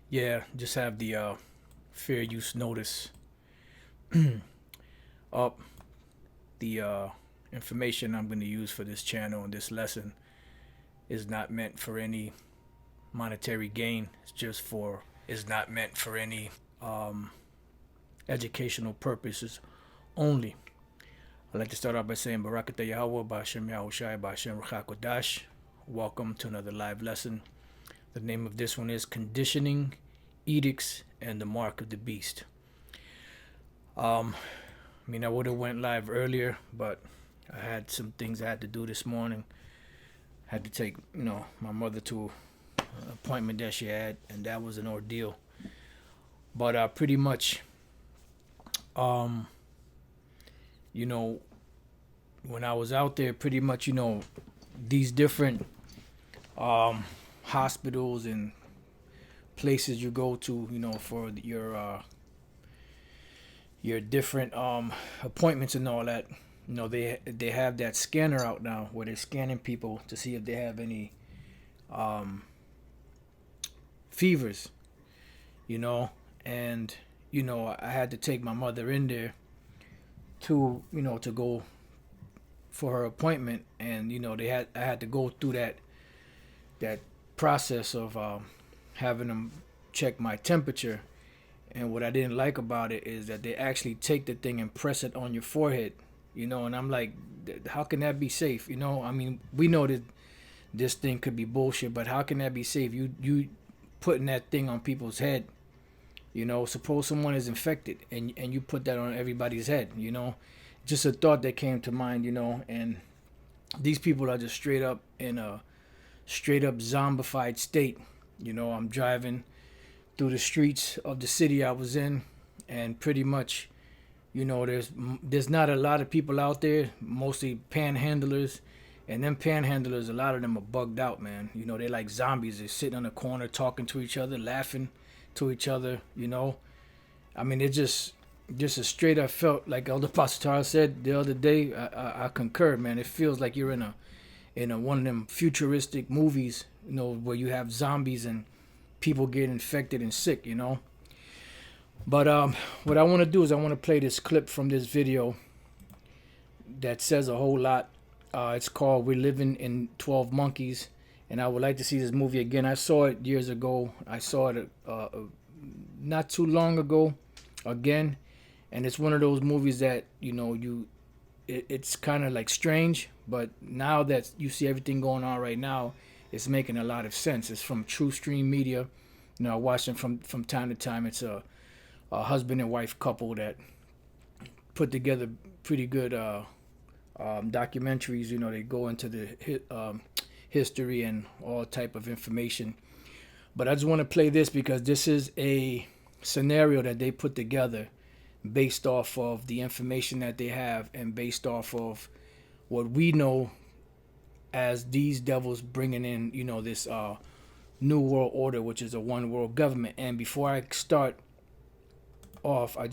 Yeah, just have the fair use notice up. The information I'm going to use for this channel and this lesson is not meant for any monetary gain. It's not meant for any educational purposes only. I'd like to start off by saying Barakatah Yahweh, Ba'ashem Yahushai, Ba'ashem Ruchakodash. Welcome to another live lesson. The name of this one is Conditioning, Edicts, and the Mark of the Beast. I would have went live earlier, but I had some things I had to do this morning. Had to take, my mother to an appointment that she had, and that was an ordeal. But pretty much, when I was out there, pretty much, these different hospitals and places you go to, for your different appointments and all that. They have that scanner out now where they're scanning people to see if they have any fevers, and I had to take my mother in there to go for her appointment, and I had to go through that process of having them check my temperature. And what I didn't like about it is that they actually take the thing and press it on your forehead, and I'm like, how can that be safe? We know that this thing could be bullshit, but how can that be safe? You putting that thing on people's head, suppose someone is infected and you put that on everybody's head, just a thought that came to mind, and these people are just straight up in a zombified state. I'm driving through the streets of the city I was in, and pretty much, there's not a lot of people out there, mostly panhandlers, and them panhandlers, a lot of them are bugged out, man. They're like zombies. They're sitting on the corner talking to each other, laughing to each other, it just a straight up felt like Elder Pastor said the other day. I concur, man. It feels like you're in a one of them futuristic movies, where you have zombies and people get infected and sick, But what I want to do is I want to play this clip from this video that says a whole lot. It's called We're Living in 12 Monkeys, and I would like to see this movie again. I saw it years ago. I saw it not too long ago again, and it's one of those movies that, it's kind of like strange, but now that you see everything going on right now, it's making a lot of sense. It's from True Stream Media. I watch them from time to time. It's a husband and wife couple that put together pretty good documentaries. They go into the history and all type of information. But I just want to play this because this is a scenario that they put together based off of the information that they have and based off of what we know as these devils bringing in, this new world order, which is a one world government. And before I start off, a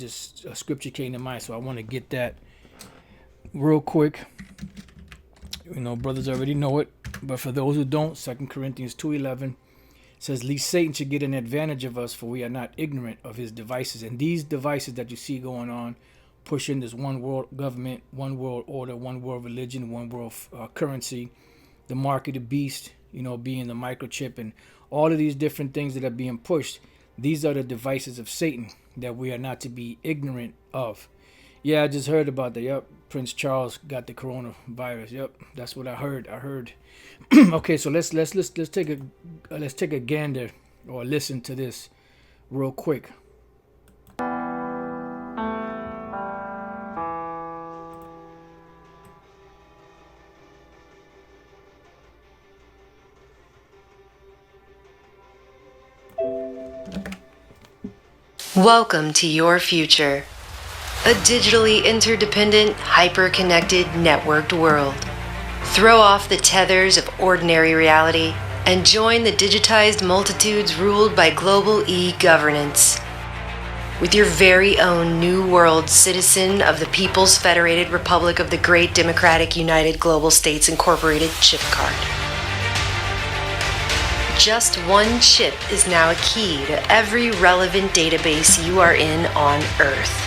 scripture came to mind, so I want to get that real quick. Brothers already know it, but for those who don't, 2 Corinthians 2:11 says, "Lest Satan should get an advantage of us, for we are not ignorant of his devices." And these devices that you see going on, pushing this one world government, one world order, one world religion, one world currency, the mark of the beast, being the microchip, and all of these different things that are being pushed. These are the devices of Satan that we are not to be ignorant of. Yeah, I just heard about that. Yep, Prince Charles got the coronavirus. Yep, that's what I heard. Okay, so let's take a gander or listen to this real quick. Welcome to your future. A digitally interdependent, hyper-connected, networked world. Throw off the tethers of ordinary reality and join the digitized multitudes ruled by global e-governance. with your very own New World Citizen of the People's Federated Republic of the Great Democratic United Global States Incorporated chip card. Just one chip is now a key to every relevant database you are in on Earth.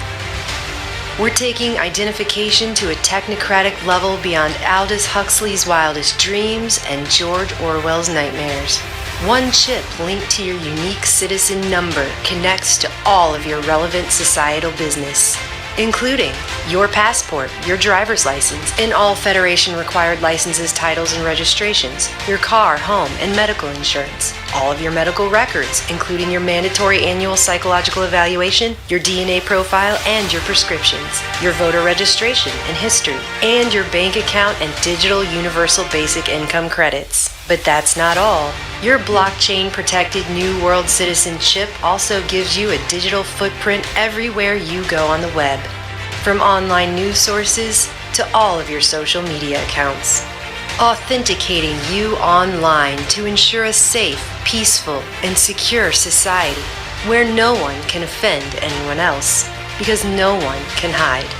We're taking identification to a technocratic level beyond Aldous Huxley's wildest dreams and George Orwell's nightmares. One chip linked to your unique citizen number connects to all of your relevant societal business, including your passport, your driver's license, and all Federation-required licenses, titles, and registrations, your car, home, and medical insurance, all of your medical records, including your mandatory annual psychological evaluation, your DNA profile, and your prescriptions, your voter registration and history, and your bank account and digital universal basic income credits. But that's not all. Your blockchain-protected New World Citizen chip also gives you a digital footprint everywhere you go on the web, from online news sources to all of your social media accounts, authenticating you online to ensure a safe, peaceful, and secure society where no one can offend anyone else because no one can hide.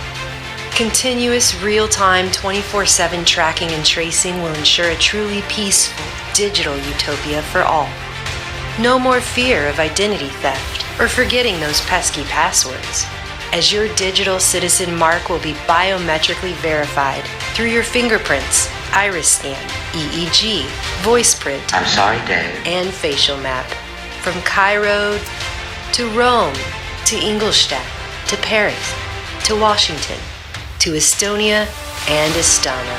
Continuous real-time 24/7 tracking and tracing will ensure a truly peaceful digital utopia for all. No more fear of identity theft or forgetting those pesky passwords, as your digital citizen mark will be biometrically verified through your fingerprints, iris scan, EEG, voice print, I'm sorry, Dave, and facial map. From Cairo to Rome to Ingolstadt to Paris to Washington to Estonia and Astana.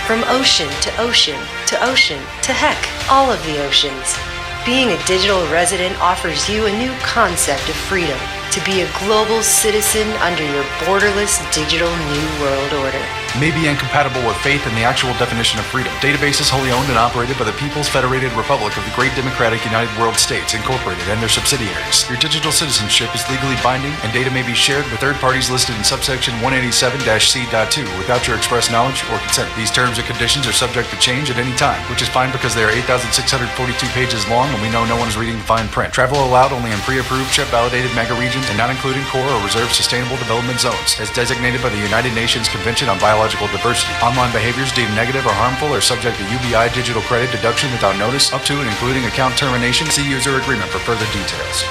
From ocean to ocean to ocean to heck, all of the oceans. Being a digital resident offers you a new concept of freedom to be a global citizen under your borderless digital New World Order. May be incompatible with faith and the actual definition of freedom. Databases wholly owned and operated by the People's Federated Republic of the Great Democratic United World States, Incorporated, and their subsidiaries. Your digital citizenship is legally binding, and data may be shared with third parties listed in subsection 187-C.2 without your express knowledge or consent. These terms and conditions are subject to change at any time, which is fine because they are 8,642 pages long, and we know no one is reading the fine print. Travel allowed only in pre-approved, chip-validated mega regions and not including core or reserved sustainable development zones, as designated by the United Nations Convention on Biological Diversity. Online behaviors deemed negative or harmful are subject to UBI digital credit deduction without notice, up to and including account termination. See user agreement for further details.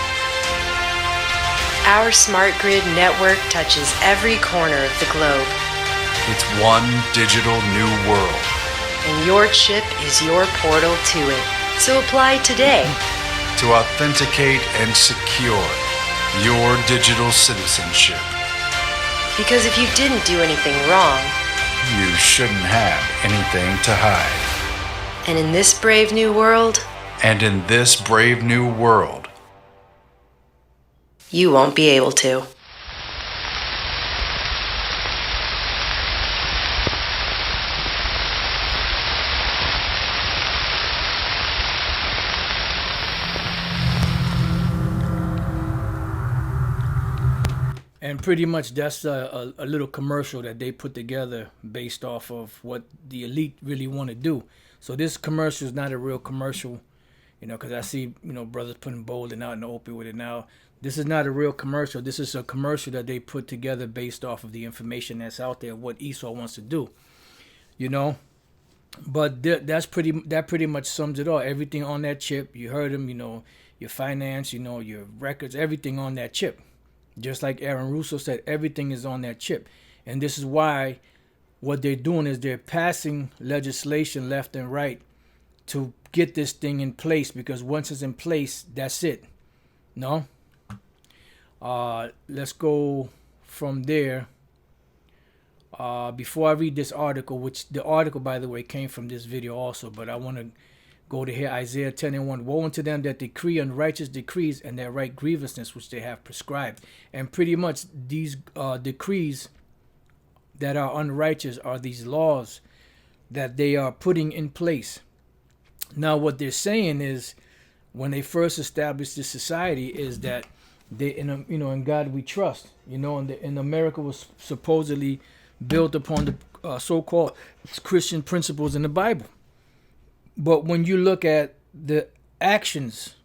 Our smart grid network touches every corner of the globe, It's one digital new world. and your chip is your portal to it. So apply today. To authenticate and secure your digital citizenship. Because if you didn't do anything wrong, You shouldn't have anything to hide. and in this brave new world, And in this brave new world, you won't be able to. And pretty much that's a little commercial that they put together based off of what the elite really want to do. So this commercial is not a real commercial, because I see, brothers putting bold and out in the open with it now. This is not a real commercial. This is a commercial that they put together based off of the information that's out there, what Esau wants to do, But that pretty much sums it all. Everything on that chip, you heard him, your finance, your records, everything on that chip. Just like Aaron Russo said, everything is on that chip. And this is why what they're doing is they're passing legislation left and right to get this thing in place, because once it's in place, that's it. No? Let's go from there. Before I read this article, which the article, by the way, came from this video also, but I want to go to here, Isaiah 10:1. Woe unto them that decree unrighteous decrees and that write grievousness which they have prescribed. And pretty much these decrees that are unrighteous are these laws that they are putting in place. Now, what they're saying is, when they first established this society, is that they, in God we trust. And America was supposedly built upon the so-called Christian principles in the Bible. But when you look at the actions,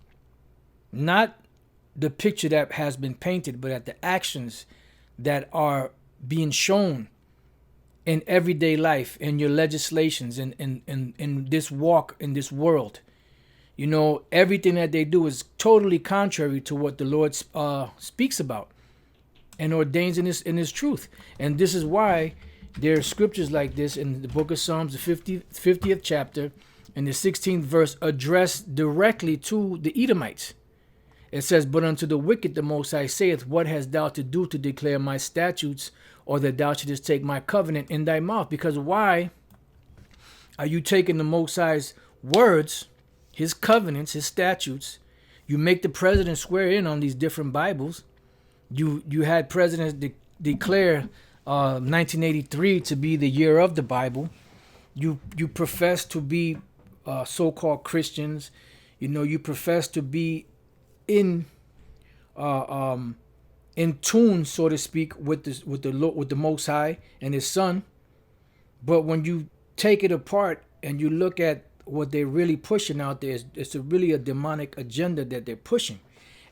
not the picture that has been painted, but at the actions that are being shown in everyday life, in your legislations, in this walk, in this world. Everything that they do is totally contrary to what the Lord speaks about and ordains in His truth. And this is why there are scriptures like this in the book of Psalms, the 50th chapter, and the 16th verse, addressed directly to the Edomites. It says, "But unto the wicked the Most High saith, What hast thou to do to declare my statutes, or that thou shouldest take my covenant in thy mouth?" Because why are you taking the Most High's words, His covenants, His statutes? You make the president swear in on these different Bibles. You had presidents declare 1983 to be the year of the Bible. You profess to be so-called Christians. You profess to be in tune, so to speak, with the Most High and His Son. But when you take it apart and you look at what they're really pushing out there, it's really a demonic agenda that they're pushing.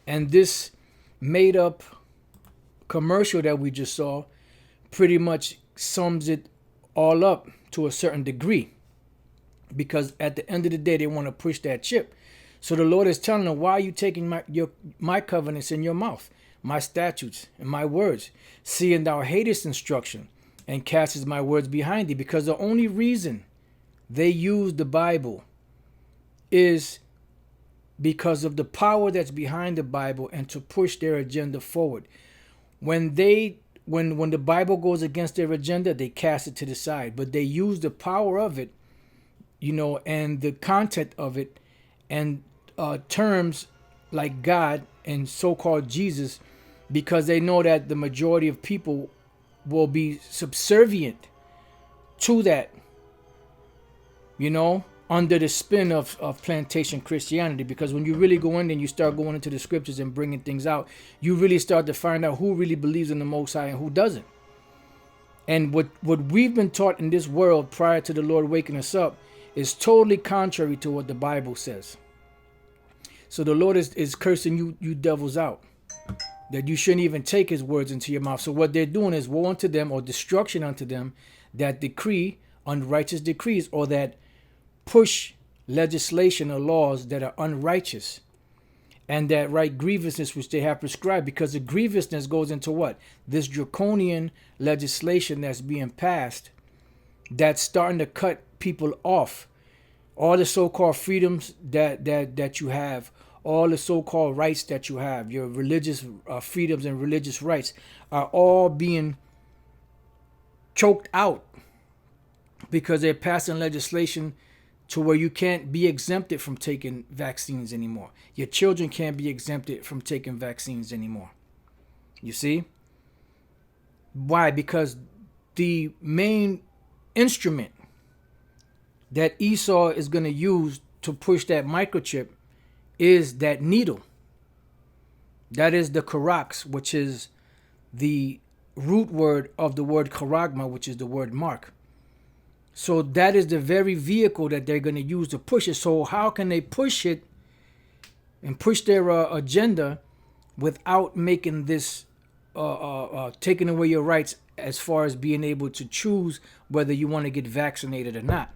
And this made up commercial that we just saw pretty much sums it all up to a certain degree, because at the end of the day they want to push that chip. So the Lord is telling them, why are you taking my covenants in your mouth, my statutes and my words, seeing thou hatest instruction and castest my words behind thee? Because the only reason they use the Bible is because of the power that's behind the Bible and to push their agenda forward. When the Bible goes against their agenda, they cast it to the side. But they use the power of it, and the content of it, and terms like God and so-called Jesus, because they know that the majority of people will be subservient to that, under the spin of plantation Christianity. Because when you really go in and you start going into the scriptures and bringing things out, you really start to find out who really believes in the Most High and who doesn't. And what we've been taught in this world prior to the Lord waking us up is totally contrary to what the Bible says. So the Lord is cursing you devils out, that you shouldn't even take His words into your mouth. So what they're doing is woe unto them, or destruction unto them, that decree unrighteous decrees, or that push legislation or laws that are unrighteous, and that right grievousness which they have prescribed. Because the grievousness goes into what? This draconian legislation that's being passed, that's starting to cut people off. All the so-called freedoms that you have, all the so-called rights that you have, your religious freedoms and religious rights, are all being choked out, because they're passing legislation to where you can't be exempted from taking vaccines anymore. Your children can't be exempted from taking vaccines anymore. You see? Why? Because the main instrument that Esau is going to use to push that microchip is that needle. That is the karax, which is the root word of the word charagma, which is the word mark. So that is the very vehicle that they're going to use to push it. So how can they push it and push their agenda without making this, taking away your rights as far as being able to choose whether you want to get vaccinated or not?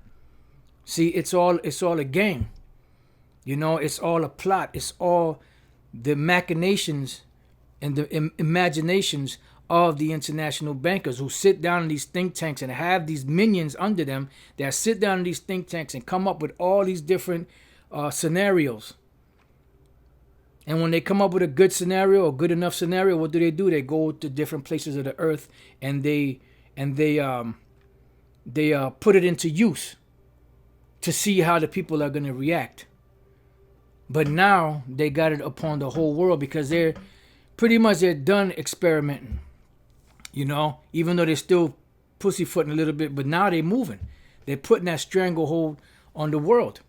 See, it's all a game. It's all a plot. It's all the machinations and the imaginations of the international bankers who sit down in these think tanks and have these minions under them that sit down in these think tanks and come up with all these different scenarios. And when they come up with a good scenario, or good enough scenario, what do? They go to different places of the earth and they put it into use to see how the people are going to react. But now they got it upon the whole world, because they're done experimenting. Even though they're still pussyfooting a little bit, but now they're moving. They're putting that stranglehold on the world.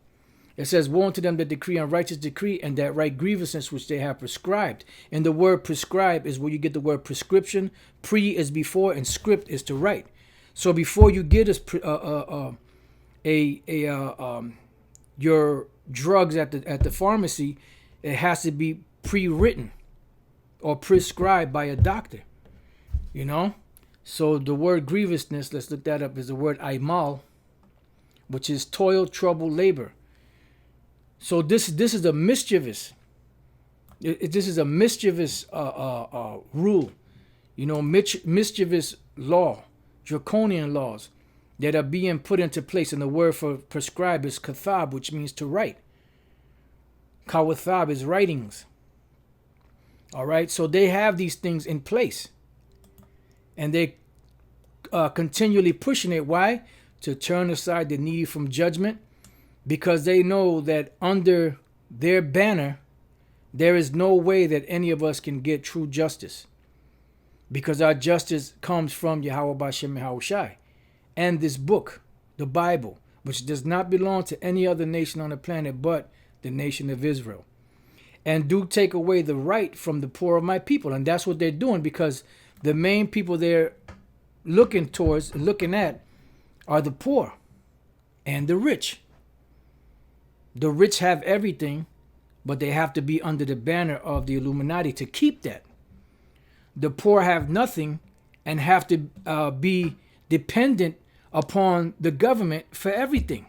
It says, woe unto them that decree unrighteous decree, and that right grievousness which they have prescribed. And the word prescribe is where you get the word prescription. Pre is before, and script is to write. So before you get your drugs at the pharmacy, it has to be pre-written. or prescribed by a doctor. You know? So the word grievousness, let's look that up, is the word aimal, which is toil, trouble, labor. So this is a mischievous. This is a mischievous rule. You know, mischievous law, draconian laws that are being put into place. And the word for prescribe is kathab, which means to write. Kawathab is writings. All right, so they have these things in place. And they continually pushing it. Why? To turn aside the needy from judgment. Because they know that under their banner, there is no way that any of us can get true justice. Because our justice comes from Yahweh Bashem Yahushai. And this book, the Bible, which does not belong to any other nation on the planet but the nation of Israel. And do take away the right from the poor of my people. And that's what they're doing, because the main people they're looking at are the poor and the rich. The rich have everything, but they have to be under the banner of the Illuminati to keep that. The poor have nothing and have to be dependent upon the government for everything.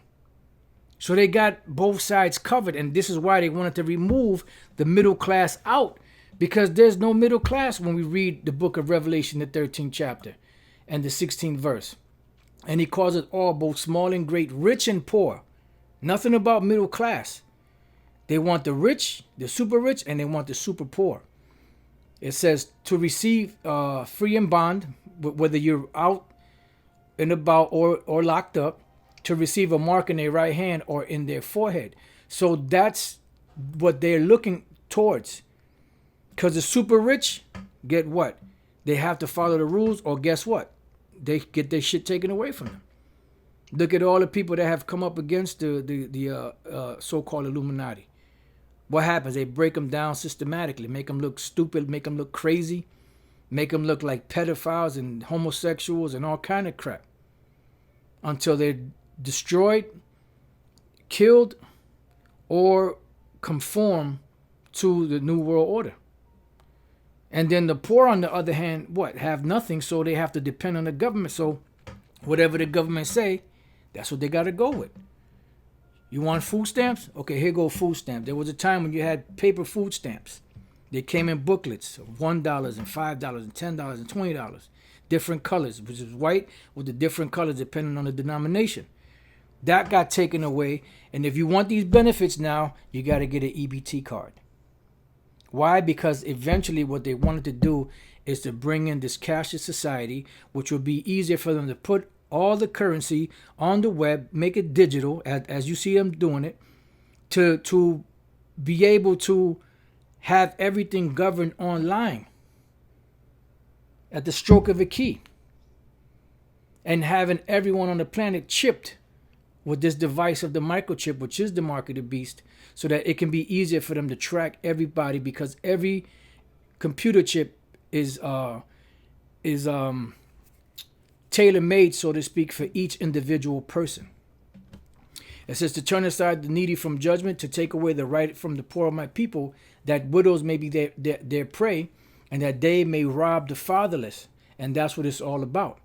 So they got both sides covered, and this is why they wanted to remove the middle class out, because there's no middle class when we read the book of Revelation, the 13th chapter and the 16th verse. And he calls it all, both small and great, rich and poor. Nothing about middle class. They want the rich, the super rich, and they want the super poor. It says to receive free and bond, whether you're out and about or locked up, to receive a mark in their right hand or in their forehead. So that's what they're looking towards. Because the super rich get what? They have to follow the rules, or guess what? They get their shit taken away from them. Look at all the people that have come up against the so-called Illuminati. What happens? They break them down systematically, make them look stupid, make them look crazy, make them look like pedophiles and homosexuals and all kind of crap, until they're destroyed, killed, or conform to the New World Order. And then the poor, on the other hand, what? Have nothing, so they have to depend on the government. So whatever the government say, that's what they got to go with. You want food stamps? Okay, here go food stamps. There was a time when you had paper food stamps. They came in booklets of $1 and $5 and $10 and $20. Different colors, which is white with the different colors depending on the denomination. That got taken away. And if you want these benefits now, you got to get an EBT card. Why? Because eventually what they wanted to do is to bring in this cashless society, which would be easier for them to put all the currency on the web, make it digital, as you see them doing it, to be able to have everything governed online at the stroke of a key, and having everyone on the planet chipped with this device of the microchip, which is the mark of the beast, so that it can be easier for them to track everybody, because every computer chip is tailor-made, so to speak, for each individual person. It says to turn aside the needy from judgment, to take away the right from the poor of my people, that widows may be their prey, and that they may rob the fatherless. And that's what it's all about.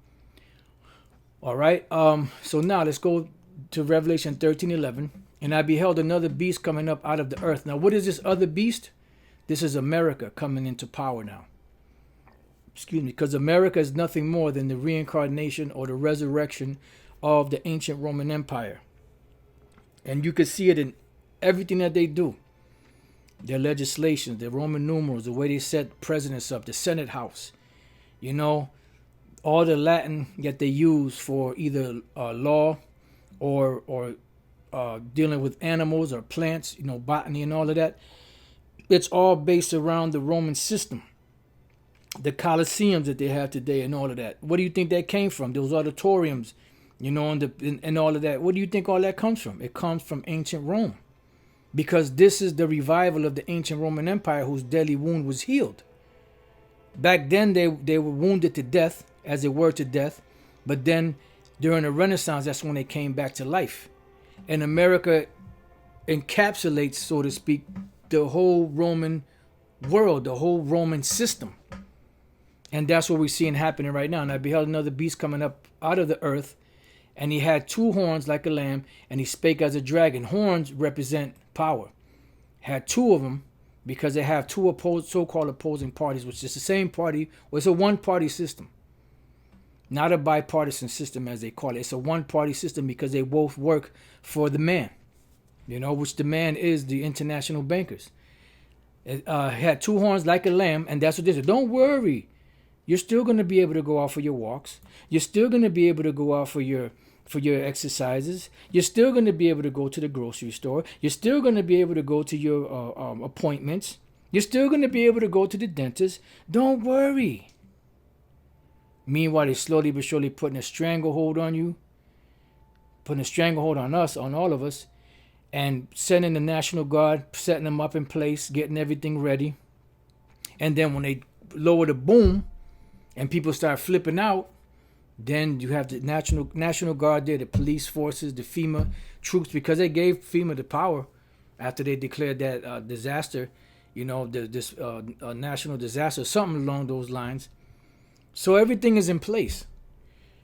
All right. So now let's go to Revelation 13:11. And I beheld another beast coming up out of the earth. Now, what is this other beast? This is America coming into power now. Excuse me, because America is nothing more than the reincarnation or the resurrection of the ancient Roman Empire. And you can see it in everything that they do. Their legislation, their Roman numerals, the way they set presidents up, the Senate House. You know, all the Latin that they use for either law or dealing with animals or plants, you know, botany and all of that. It's all based around the Roman system. The Colosseums that they have today and all of that. What do you think that came from? Those auditoriums, you know, and all of that. What do you think all that comes from? It comes from ancient Rome. Because this is the revival of the ancient Roman Empire, whose deadly wound was healed. Back then, they were wounded to death, as it were to death. But then, during the Renaissance, that's when they came back to life. And America encapsulates, so to speak, the whole Roman world, the whole Roman system. And that's what we're seeing happening right now. And I beheld another beast coming up out of the earth, and he had 2 horns like a lamb, and he spake as a dragon. Horns represent power. Had 2 of them, because they have 2 so-called opposing parties, which is the same party. Well, it's a one-party system. Not a bipartisan system, as they call it. It's a one-party system because they both work for the man, which the man is the international bankers. It had 2 horns like a lamb, and that's what they said. Don't worry. You're still going to be able to go out for your walks. You're still going to be able to go out for your exercises. You're still going to be able to go to the grocery store. You're still going to be able to go to your appointments. You're still going to be able to go to the dentist. Don't worry. Meanwhile, they're slowly but surely putting a stranglehold on you, putting a stranglehold on us, on all of us, and sending the National Guard, setting them up in place, getting everything ready. And then when they lower the boom and people start flipping out, then you have the National Guard there, the police forces, the FEMA troops, because they gave FEMA the power after they declared that disaster, this national disaster, something along those lines. So everything is in place.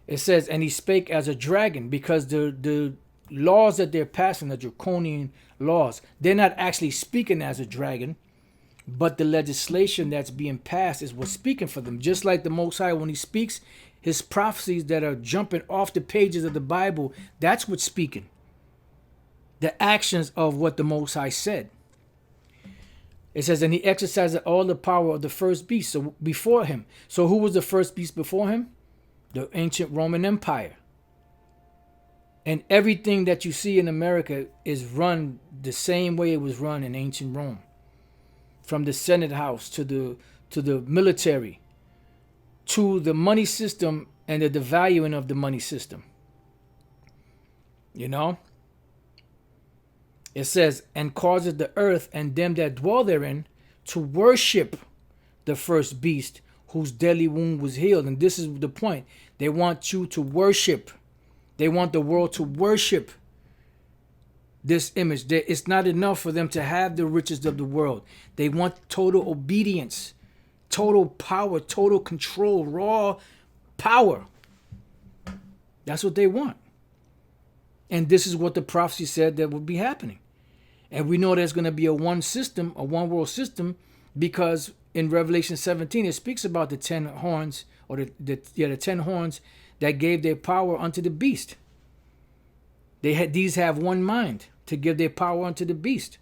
It says, and he spake as a dragon, because the laws that they're passing, the draconian laws, they're not actually speaking as a dragon, but the legislation that's being passed is what's speaking for them. Just like the Most High, when he speaks, his prophecies that are jumping off the pages of the Bible, that's what's speaking. The actions of what the Most High said. It says, and he exercised all the power of the first beast, so before him. So who was the first beast before him? The ancient Roman Empire. And everything that you see in America is run the same way it was run in ancient Rome. From the Senate House to the military, to the money system and the devaluing of the money system. It says, and causes the earth and them that dwell therein to worship the first beast whose deadly wound was healed. And this is the point. They want you to worship. They want the world to worship this image. It's not enough for them to have the riches of the world. They want total obedience, total power, total control, raw power. That's what they want. And this is what the prophecy said that would be happening. And we know there's going to be a one system, a one world system, because in Revelation 17, it speaks about the 10 horns, or the 10 horns that gave their power unto the beast. These have one mind to give their power unto the beast,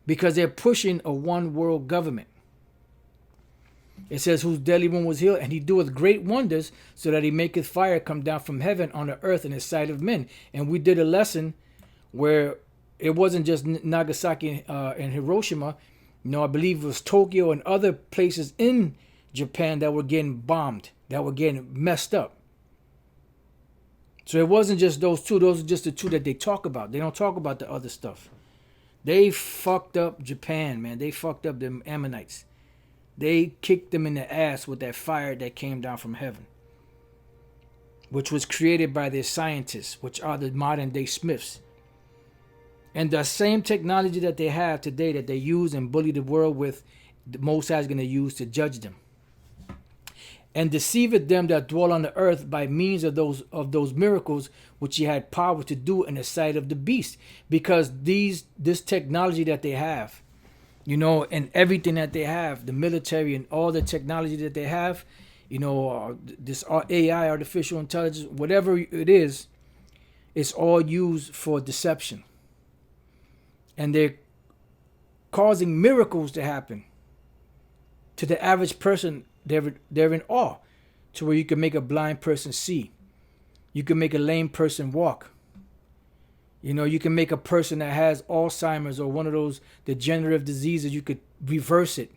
because they're pushing a one world government. It says, whose deadly wound was healed, and he doeth great wonders, so that he maketh fire come down from heaven on the earth in the sight of men. And we did a lesson where it wasn't just Nagasaki and Hiroshima. I believe it was Tokyo and other places in Japan that were getting bombed, that were getting messed up. So it wasn't just those 2. Those are just the 2 that they talk about. They don't talk about the other stuff. They fucked up Japan, man. They fucked up the Ammonites. They kicked them in the ass with that fire that came down from heaven, which was created by their scientists, which are the modern day Smiths. And the same technology that they have today that they use and bully the world with, the Most High is going to use to judge them. And deceiveth them that dwell on the earth by means of those miracles which he had power to do in the sight of the beast. Because this technology that they have, and everything that they have, the military and all the technology that they have, this AI, artificial intelligence, whatever it is, it's all used for deception. And they're causing miracles to happen. To the average person, they're in awe, to where you can make a blind person see. You can make a lame person walk. You can make a person that has Alzheimer's or one of those degenerative diseases, you could reverse it.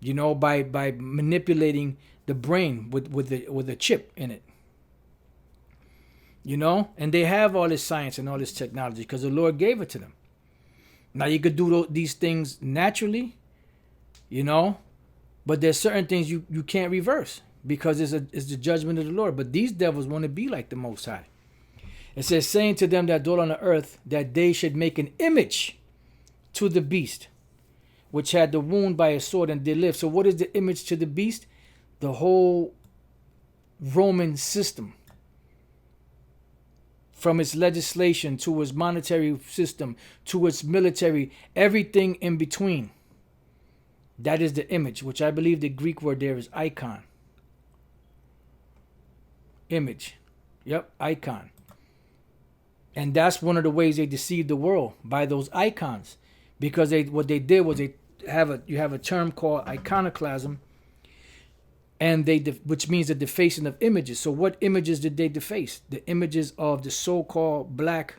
By manipulating the brain with a chip in it. And they have all this science and all this technology because the Lord gave it to them. Now you could do these things naturally, but there's certain things you can't reverse because it's the judgment of the Lord. But these devils want to be like the Most High. It says, saying to them that dwell on the earth that they should make an image to the beast. which had the wound by a sword and did live. So what is the image to the beast? The whole Roman system. From its legislation to its monetary system to its military, everything in between. That is the image, which I believe the Greek word there is icon. Image. Yep, icon. And that's one of the ways they deceived the world, by those icons. Because what they did was you have a term called iconoclasm, and which means the defacing of images. So what images did they deface? The images of the so-called black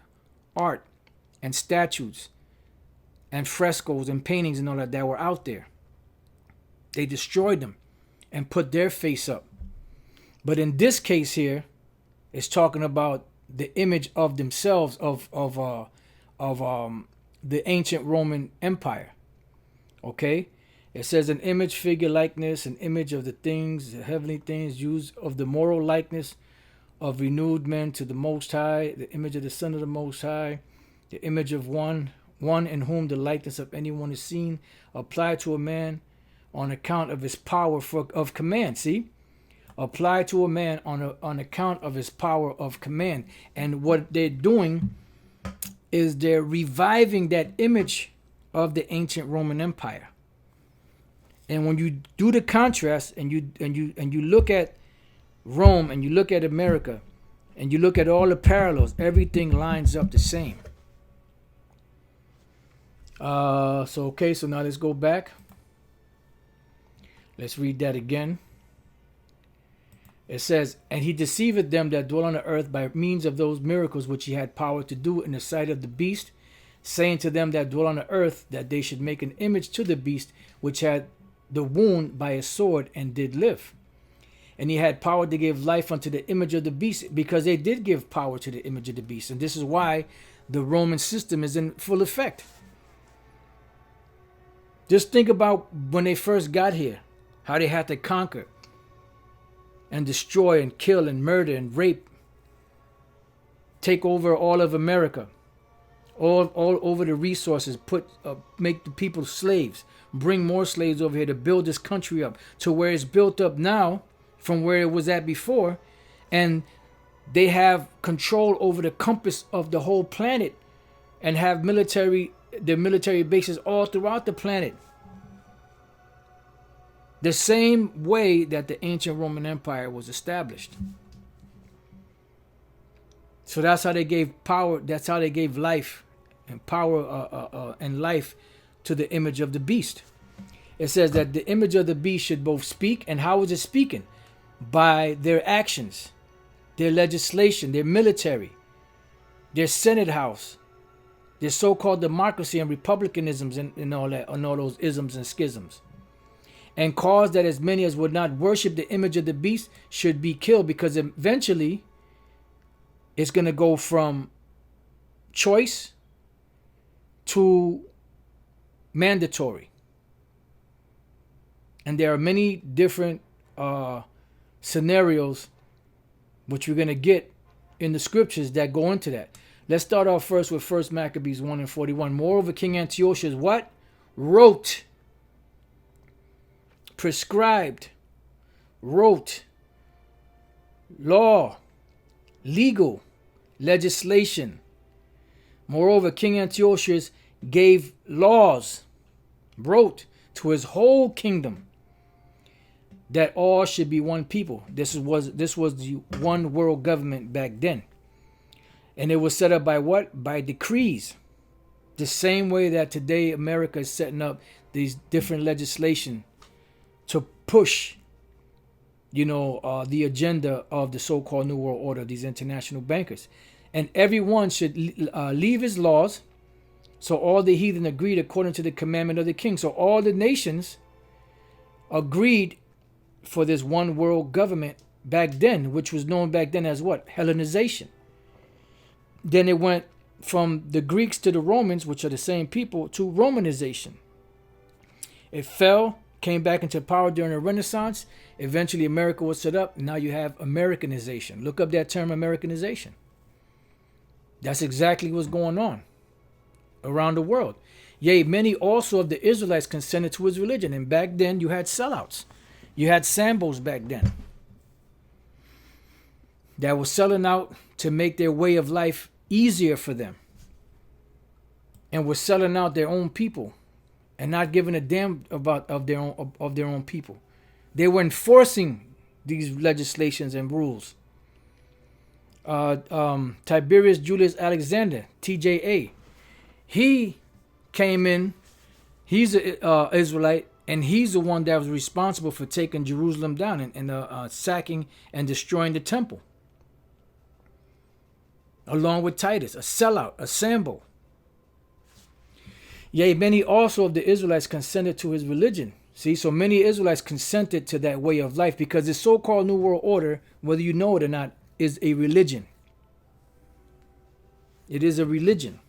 art and statues and frescoes and paintings and all that were out there. They destroyed them and put their face up. But in this case here, it's talking about the image of themselves of the ancient Roman Empire. Okay? It says an image, figure, likeness, an image of the things, the heavenly things, used of the moral likeness of renewed men to the Most High, the image of the Son of the Most High, the image of one in whom the likeness of anyone is seen, applied to a man on account of his power of command. See? Applied to a man on account of his power of command. And what they're doing is they're reviving that image of the ancient Roman Empire. And when you do the contrast and you look at Rome and you look at America and you look at all the parallels, everything lines up the same. So now let's go back. Let's read that again. It says, and he deceived them that dwell on the earth by means of those miracles which he had power to do in the sight of the beast, saying to them that dwell on the earth that they should make an image to the beast which had the wound by a sword and did live. And he had power to give life unto the image of the beast, because they did give power to the image of the beast. And this is why the Roman system is in full effect. Just think about when they first got here, how they had to conquer and destroy and kill and murder and rape, take over all of America, all over the resources, make the people slaves, bring more slaves over here to build this country up to where it's built up now from where it was at before. And they have control over the compass of the whole planet and have their military bases all throughout the planet. The same way that the ancient Roman Empire was established. So that's how they gave power. That's how they gave life and power and life to the image of the beast. It says that the image of the beast should both speak. And how is it speaking? By their actions, their legislation, their military, their Senate House, their so-called democracy and republicanisms and all that, and all those isms and schisms. And cause that as many as would not worship the image of the beast should be killed, because eventually it's going to go from choice to mandatory. And there are many different scenarios which we're going to get in the scriptures that go into that. Let's start off first with 1 Maccabees 1:41. Moreover, King Antiochus what? Wrote, prescribed, wrote, law, legal, legislation. Moreover, King Antiochus gave laws, wrote to his whole kingdom, that all should be one people. This was the one world government back then. And it was set up by what? By decrees. The same way that today America is setting up these different legislation to push, the agenda of the so-called New World Order, these international bankers. And everyone should leave his laws. So all the heathen agreed according to the commandment of the king. So all the nations agreed for this one world government back then, which was known back then as what? Hellenization. Then it went from the Greeks to the Romans, which are the same people, to Romanization. It fell, came back into power during the Renaissance. Eventually America was set up. Now you have Americanization. Look up that term, Americanization. That's exactly what's going on around the world. Yea, many also of the Israelites consented to his religion. And back then you had sellouts. You had Sambos back then that were selling out to make their way of life easier for them. And were selling out their own people and not giving a damn about of their own people. They were enforcing these legislations and rules. Tiberius Julius Alexander, TJA, he came in. He's an Israelite, and he's the one that was responsible for taking Jerusalem down and sacking and destroying the temple. Along with Titus, a sellout, a Sambo. Yea, many also of the Israelites consented to his religion. See, so many Israelites consented to that way of life because the so-called New World Order, whether you know it or not, is a religion. It is a religion.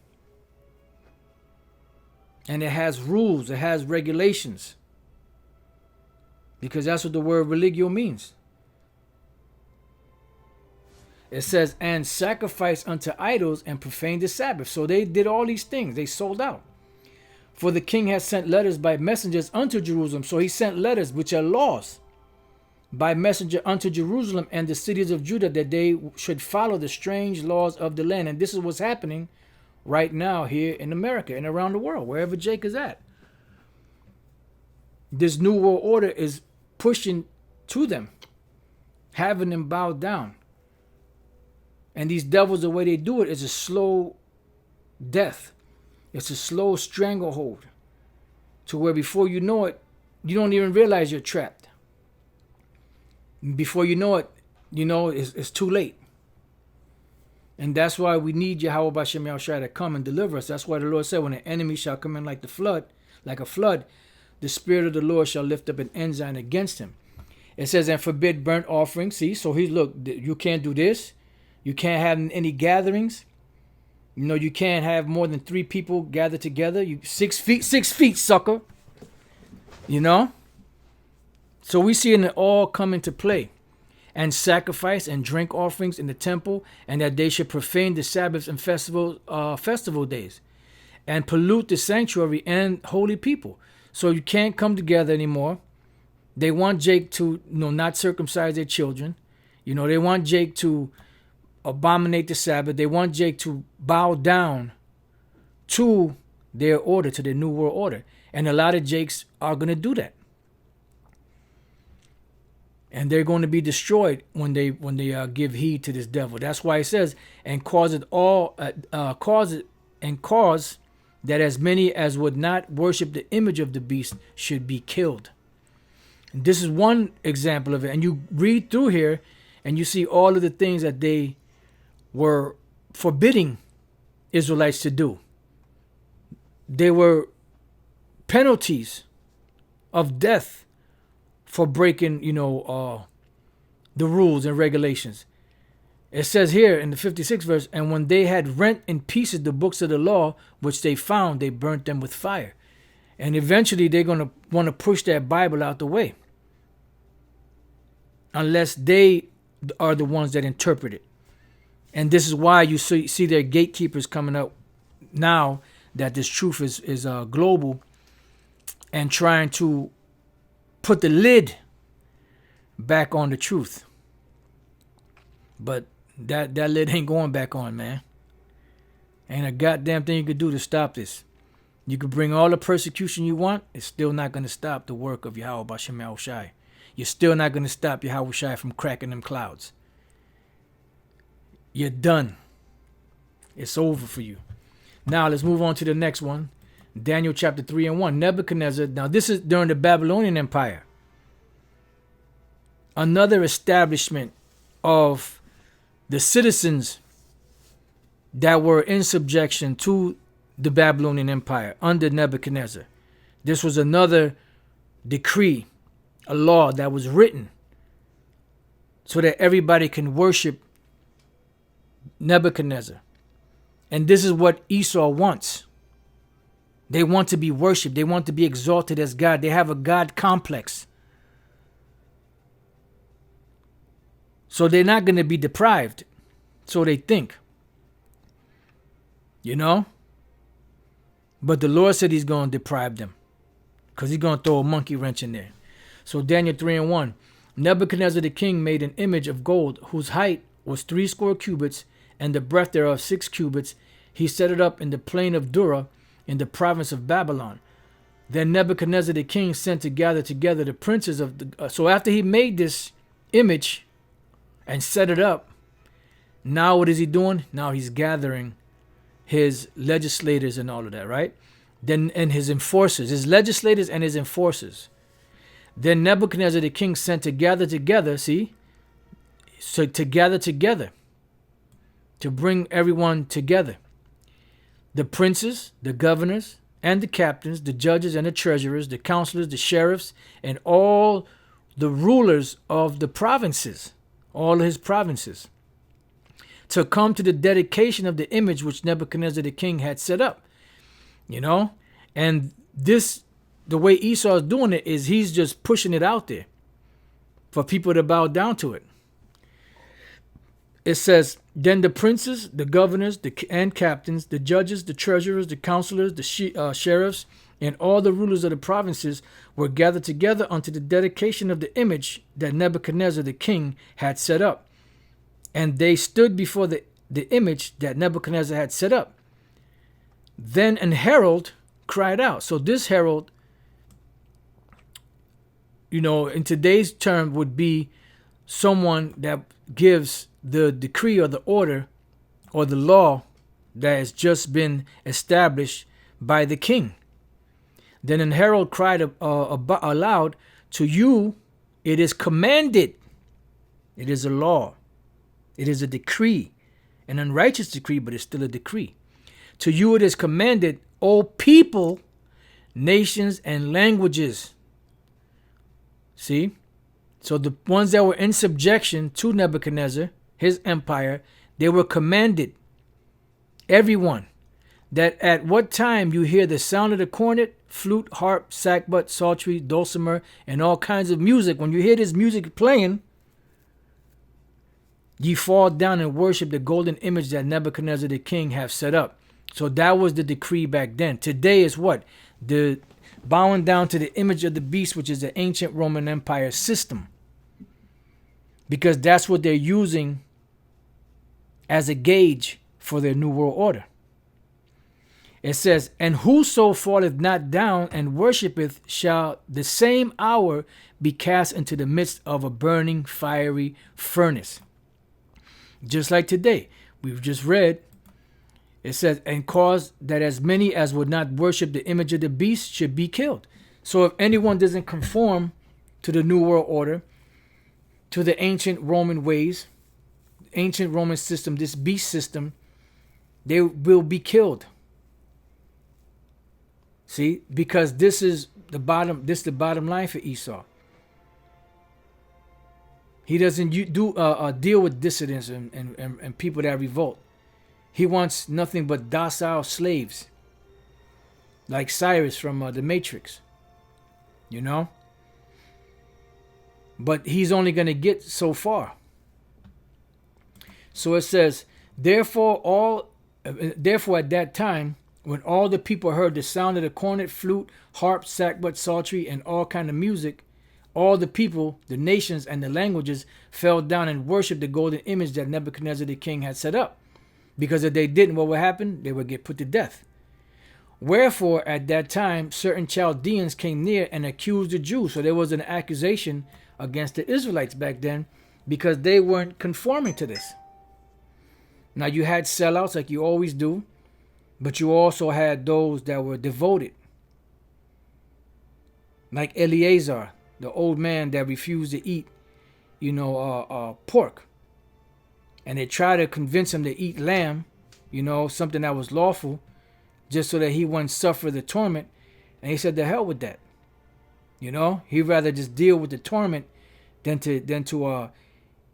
And it has rules, it has regulations. Because that's what the word religio means. It says, and sacrifice unto idols and profane the Sabbath. So they did all these things. They sold out. For the king has sent letters by messengers unto Jerusalem. So he sent letters, which are laws, by messenger unto Jerusalem and the cities of Judah, that they should follow the strange laws of the land. And this is what's happening right now here in America and around the world, wherever Jake is at. This New World Order is pushing to them, having them bow down. And these devils, the way they do it is a slow death. It's a slow stranglehold to where before you know it, you don't even realize you're trapped. Before you know it, it's too late. And that's why we need Yahweh B'Shem Yahushua to come and deliver us. That's why the Lord said, when an enemy shall come in like a flood, the Spirit of the Lord shall lift up an ensign against him. It says, and forbid burnt offerings. See, so look, you can't do this. You can't have any gatherings. You can't have more than 3 people gathered together. 6 feet, sucker. So we see it all come into play. And sacrifice and drink offerings in the temple, and that they should profane the Sabbaths and festival days, and pollute the sanctuary and holy people. So you can't come together anymore. They want Jake to not circumcise their children. They want Jake to abominate the Sabbath. They want Jake to bow down to their order, to their New World Order. And a lot of Jakes are going to do that. And they're going to be destroyed when they give heed to this devil. That's why it says, and cause that as many as would not worship the image of the beast should be killed. And this is one example of it. And you read through here and you see all of the things that they were forbidding Israelites to do. There were penalties of death for breaking, the rules and regulations. It says here in the 56th verse, and when they had rent in pieces the books of the law, which they found, they burnt them with fire. And eventually they're going to want to push that Bible out the way. Unless they are the ones that interpret it. And this is why you see their gatekeepers coming up now that this truth is global and trying to put the lid back on the truth. But that lid ain't going back on, man. Ain't a goddamn thing you could do to stop this. You could bring all the persecution you want. It's still not going to stop the work of Yahweh B'Shem Yahushai. You're still not going to stop Yahushai from cracking them clouds. You're done. It's over for you. Now let's move on to the next one. Daniel chapter 3 and 1. Nebuchadnezzar. Now this is during the Babylonian Empire. Another establishment of the citizens that were in subjection to the Babylonian Empire under Nebuchadnezzar. This was another decree, a law that was written so that everybody can worship Nebuchadnezzar. And this is what Esau wants. They want to be worshipped. They want to be exalted as God. They have a God complex. So they're not going to be deprived. So they think. But the Lord said he's going to deprive them because he's going to throw a monkey wrench in there. So Daniel 3:1, Nebuchadnezzar the king made an image of gold whose height was 80 cubits and the breadth thereof 6 cubits. He set it up in the plain of Dura in the province of Babylon. Then Nebuchadnezzar the king sent to gather together the princes of the... so after he made this image and set it up, now what is he doing? Now he's gathering his legislators and all of that, right? Then and his enforcers, his legislators and his enforcers. Then Nebuchadnezzar the king sent to gather together, see? So to gather together, to bring everyone together. The princes, the governors, and the captains, the judges and the treasurers, the counselors, the sheriffs, and all the rulers of the provinces, all of his provinces, to come to the dedication of the image which Nebuchadnezzar the king had set up. You know? And this, the way Esau is doing it is he's just pushing it out there for people to bow down to it. It says, then the princes, the governors, and captains, the judges, the treasurers, the counselors, the sheriffs, and all the rulers of the provinces were gathered together unto the dedication of the image that Nebuchadnezzar the king had set up. And they stood before the image that Nebuchadnezzar had set up. Then an herald cried out. So this herald, you know, in today's term would be someone that gives the decree or the order or the law that has just been established by the king. Then an herald cried aloud, to you it is commanded. It is a law. It is a decree, an unrighteous decree, but it's still a decree. To you it is commanded, O people, nations, and languages. See? So the ones that were in subjection to Nebuchadnezzar, his empire, they were commanded, everyone, that at what time you hear the sound of the cornet, flute, harp, sackbut, psaltery, dulcimer, and all kinds of music, when you hear this music playing, ye fall down and worship the golden image that Nebuchadnezzar the king have set up. So that was the decree back then. Today is what? The bowing down to the image of the beast, which is the ancient Roman Empire system. Because that's what they're using as a gauge for their new world order. It says, and whoso falleth not down and worshipeth shall the same hour be cast into the midst of a burning fiery furnace. Just like today, we've just read, it says, and cause that as many as would not worship the image of the beast should be killed. So if anyone doesn't conform to the new world order, to the ancient Roman ways, ancient Roman system, this beast system, they will be killed. See, because this is the bottom line for Esau. He doesn't deal with dissidents and people that revolt. He wants nothing but docile slaves, like Cyrus from the Matrix, you know? But he's only going to get so far. So it says, therefore at that time, when all the people heard the sound of the cornet, flute, harp, sackbut, psaltery, and all kind of music, all the people, the nations, and the languages fell down and worshipped the golden image that Nebuchadnezzar the king had set up. Because if they didn't, what would happen? They would get put to death. Wherefore, at that time, certain Chaldeans came near and accused the Jews. So there was an accusation against the Israelites back then because they weren't conforming to this. Now, you had sellouts like you always do, but you also had those that were devoted. Like Eleazar, the old man that refused to eat, pork. And they tried to convince him to eat lamb, something that was lawful, just so that he wouldn't suffer the torment. And he said, the hell with that. He'd rather just deal with the torment than to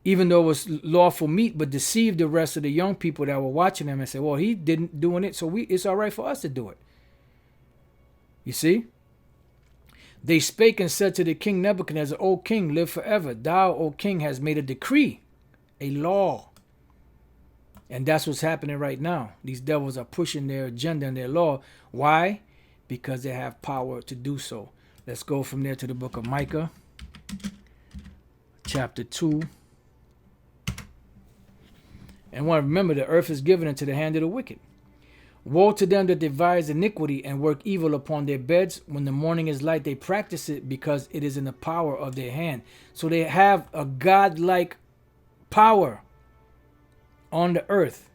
even though it was lawful meat, but deceive the rest of the young people that were watching him and say, well, he didn't doing it, so it's all right for us to do it. You see? They spake and said to the king Nebuchadnezzar, O king, live forever. Thou, O king, hast made a decree, a law, And that's what's happening right now. These devils are pushing their agenda and their law. Why? Because they have power to do so. Let's go from there to the book of Micah, chapter 2. And want to remember, the earth is given into the hand of the wicked. Woe to them that devise iniquity and work evil upon their beds. When the morning is light, they practice it because it is in the power of their hand. So they have a godlike power on the earth.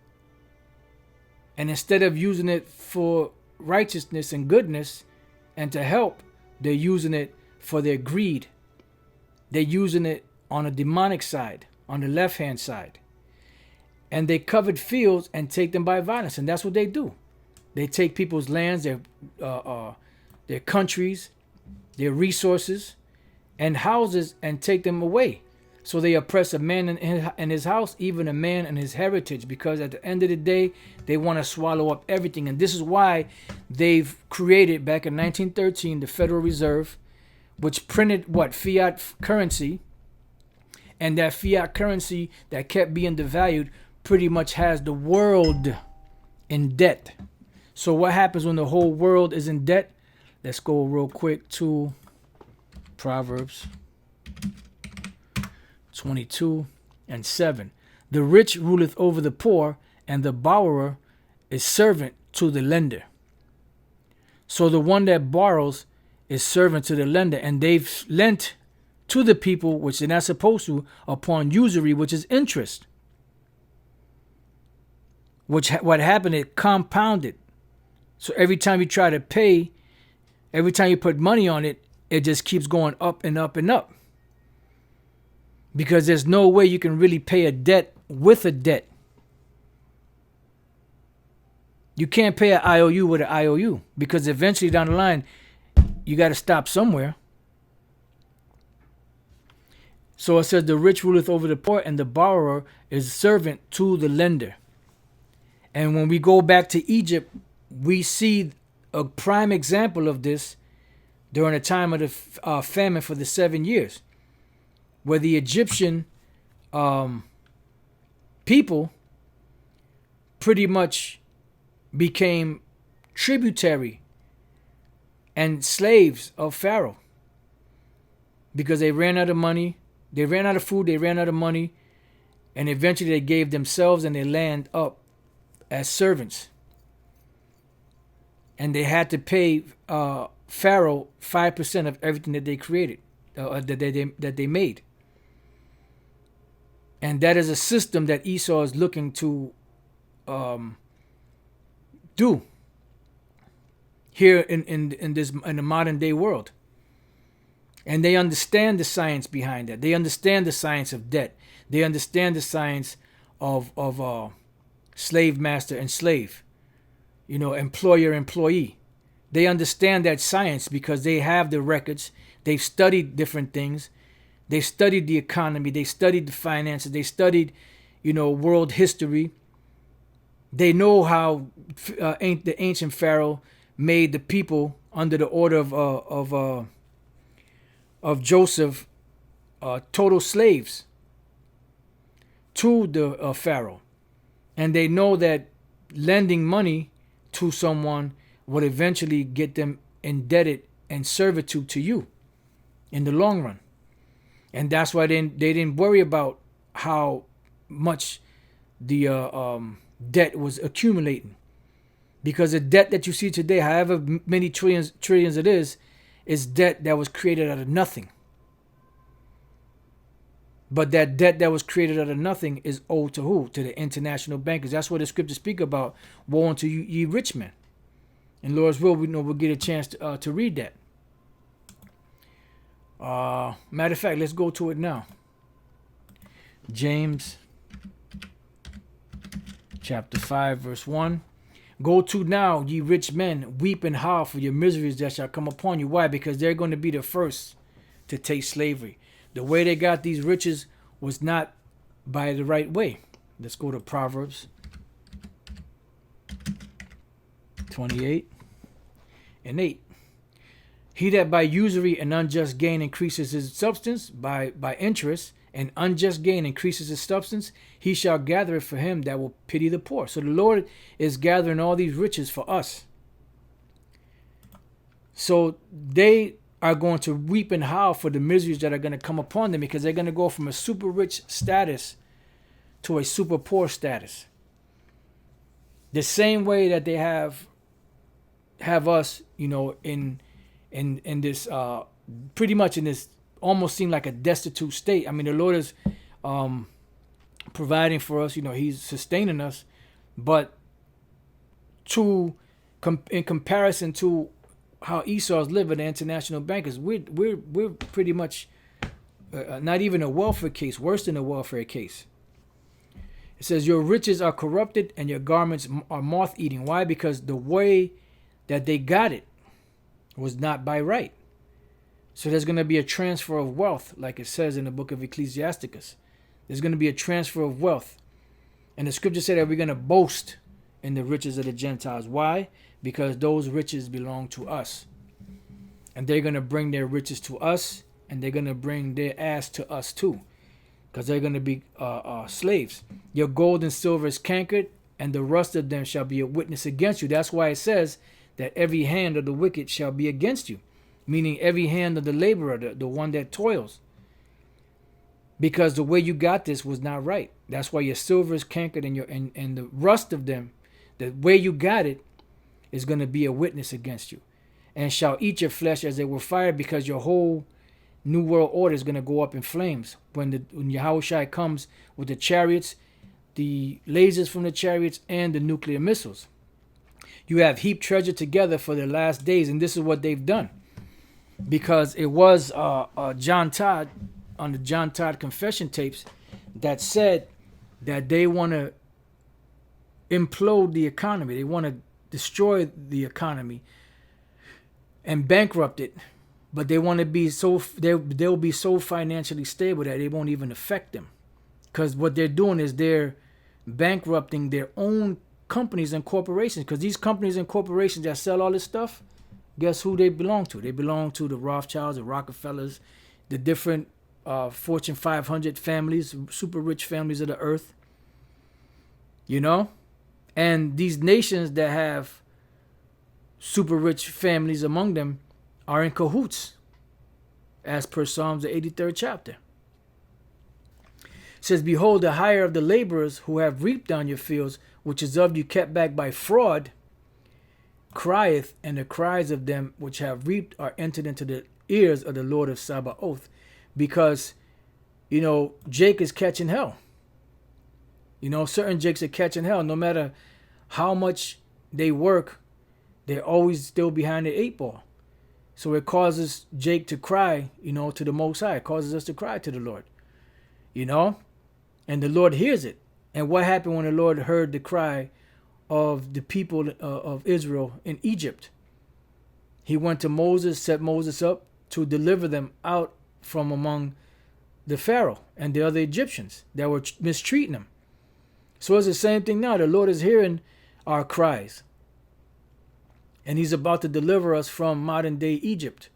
And instead of using it for righteousness and goodness and to help, they're using it for their greed. They're using it on a demonic side, on the left-hand side. And they covet fields and take them by violence. And that's what they do. They take people's lands, their countries, their resources, and houses and take them away. So they oppress a man in his house, even a man in his heritage, because at the end of the day, they want to swallow up everything. And this is why they've created, back in 1913, the Federal Reserve, which printed fiat currency. And that fiat currency that kept being devalued pretty much has the world in debt. So what happens when the whole world is in debt? Let's go real quick to Proverbs 22:7. The rich ruleth over the poor, and the borrower is servant to the lender. So the one that borrows is servant to the lender, and they've lent to the people, which they're not supposed to, upon usury, which is interest. What happened, it compounded. So every time you try to pay, every time you put money on it, it just keeps going up and up and up. Because there's no way you can really pay a debt with a debt. You can't pay an IOU with an IOU, because eventually down the line, you got to stop somewhere. So it says, the rich ruleth over the poor, and the borrower is servant to the lender. And when we go back to Egypt, we see a prime example of this during the time of the famine for the 7 years, where the Egyptian people pretty much became tributary and slaves of Pharaoh, because they ran out of money, they ran out of food, they ran out of money, and eventually they gave themselves and their land up as servants. And they had to pay Pharaoh 5% of everything that they created, that they made. And that is a system that Esau is looking to do here in the modern day world. And they understand the science behind that. They understand the science of debt. They understand the science of slave master and slave, employer employee. They understand that science because they have the records. They've studied different things. They studied the economy. They studied the finances. They studied, world history. They know how the ancient Pharaoh made the people under the order of Joseph total slaves to the Pharaoh. And they know that lending money to someone would eventually get them indebted and servitude to you in the long run. And that's why they didn't worry about how much the debt was accumulating. Because the debt that you see today, however many trillions it is debt that was created out of nothing. But that debt that was created out of nothing is owed to who? To the international bankers. That's what the scriptures speak about. Woe unto you, ye rich men. And Lord's will, we'll get a chance to read that. Matter of fact, let's go to it now. James chapter 5, verse 1. Go to now, ye rich men, weep and howl for your miseries that shall come upon you. Why? Because they're going to be the first to taste slavery. The way they got these riches was not by the right way. Let's go to Proverbs 28:8. He that by usury and unjust gain increases his substance by interest and unjust gain increases his substance, he shall gather it for him that will pity the poor. So the Lord is gathering all these riches for us. So they are going to weep and howl for the miseries that are going to come upon them, because they're going to go from a super rich status to a super poor status. The same way that they have us, in this pretty much in this almost seem like a destitute state. I mean, the Lord is providing for us. He's sustaining us, but in comparison to how Esau's living, the international bankers, we're pretty much not even a welfare case, worse than a welfare case. It says, your riches are corrupted and your garments are moth-eating. Why? Because the way that they got it was not by right. So there's going to be a transfer of wealth, like it says in the book of Ecclesiasticus. There's going to be a transfer of wealth. And the scripture said that we're going to boast in the riches of the Gentiles. Why? Because those riches belong to us. And they're going to bring their riches to us, and they're going to bring their ass to us too, because they're going to be slaves. Your gold and silver is cankered, and the rust of them shall be a witness against you. That's why it says that every hand of the wicked shall be against you, meaning every hand of the laborer, the one that toils. Because the way you got this was not right. That's why your silver is cankered, and the rust of them, the way you got it, is going to be a witness against you, and shall eat your flesh as they were fired, because your whole new world order is going to go up in flames when Yahushua comes with the chariots, the lasers from the chariots, and the nuclear missiles. You have heaped treasure together for the last days, and this is what they've done. Because it was John Todd on the John Todd confession tapes that said that they want to implode the economy. They want to destroy the economy and bankrupt it, but they want to be they'll be so financially stable that it won't even affect them, because what they're doing is they're bankrupting their own companies and corporations. Because these companies and corporations that sell all this stuff, guess who they belong to? They belong to the Rothschilds, the Rockefellers, the different Fortune 500 families, super rich families of the earth. And these nations that have super rich families among them are in cahoots, as per Psalms the 83rd chapter. It says, behold, the hire of the laborers who have reaped on your fields, which is of you kept back by fraud, crieth, and the cries of them which have reaped are entered into the ears of the Lord of Sabaoth. Because, Jake is catching hell. Certain Jakes are catching hell. No matter how much they work, they're always still behind the 8 ball. So it causes Jake to cry, to the Most High. It causes us to cry to the Lord, and the Lord hears it. And what happened when the Lord heard the cry of the people of Israel in Egypt? He went to Moses, set Moses up to deliver them out from among the Pharaoh and the other Egyptians that were mistreating them. So it's the same thing now. The Lord is hearing our cries, and he's about to deliver us from modern day Egypt.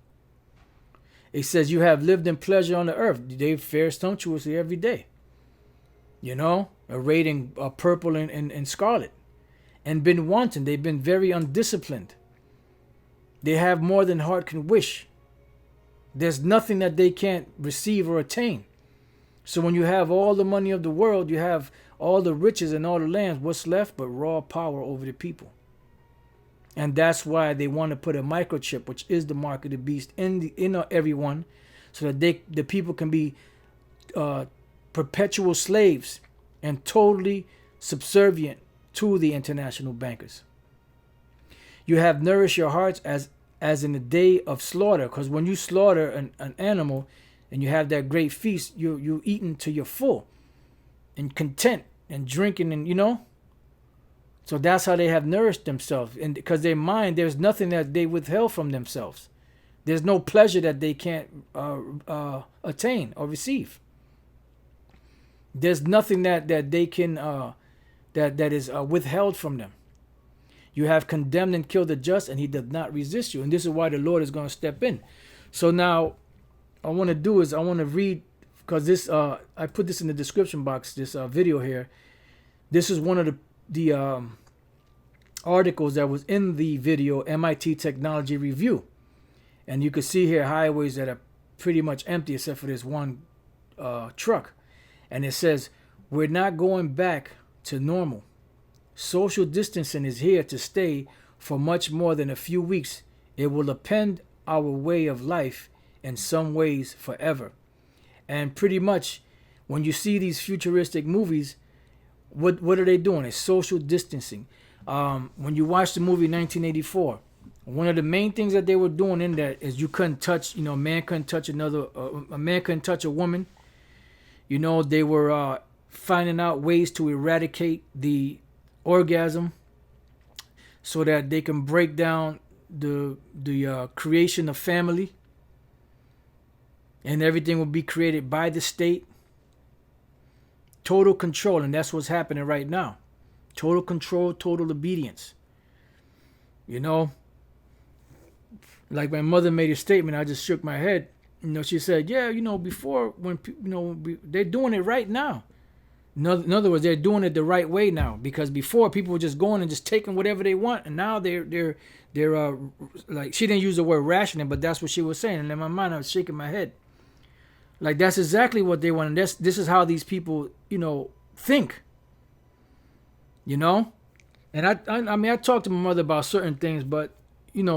It says, you have lived in pleasure on the earth. They fare sumptuously every day, arrayed in purple and scarlet, and been wanton. They've been very undisciplined. They have more than heart can wish. There's nothing that they can't receive or attain. So when you have all the money of the world, you have all the riches and all the lands, what's left but raw power over the people? And that's why they want to put a microchip, which is the mark of the beast, in everyone, so that the people can be perpetual slaves and totally subservient to the international bankers. You have nourished your hearts as in the day of slaughter, because when you slaughter an animal and you have that great feast, you eating till you're full and content and drinking, and so that's how they have nourished themselves. And because their mind, there's nothing that they withheld from themselves. There's no pleasure that they can't attain or receive. There's nothing that they can that is withheld from them. You have condemned and killed the just, and he does not resist you. And this is why the Lord is going to step in. So now, I want to read because this I put this in the description box. This video here. This is one of the articles that was in the video MIT Technology Review, and you can see here highways that are pretty much empty except for this one truck, and it says we're not going back to normal. Social distancing is here to stay for much more than a few weeks. It will upend our way of life in some ways forever. And pretty much when you see these futuristic movies, what are they doing? It's social distancing. When you watch the movie 1984, one of the main things that they were doing in that is you couldn't touch, a man couldn't touch a man couldn't touch a woman. They were finding out ways to eradicate the orgasm so that they can break down the creation of family, and everything will be created by the state. Total control, and that's what's happening right now. Total control, total obedience. Like my mother made a statement, I just shook my head. She said, yeah, before when they're doing it right now. In other words, they're doing it the right way now, because before people were just going and just taking whatever they want, and now they're like, she didn't use the word rationing, but that's what she was saying. And in my mind, I was shaking my head. Like, that's exactly what they want. And this is how these people, think. And I talked to my mother about certain things, but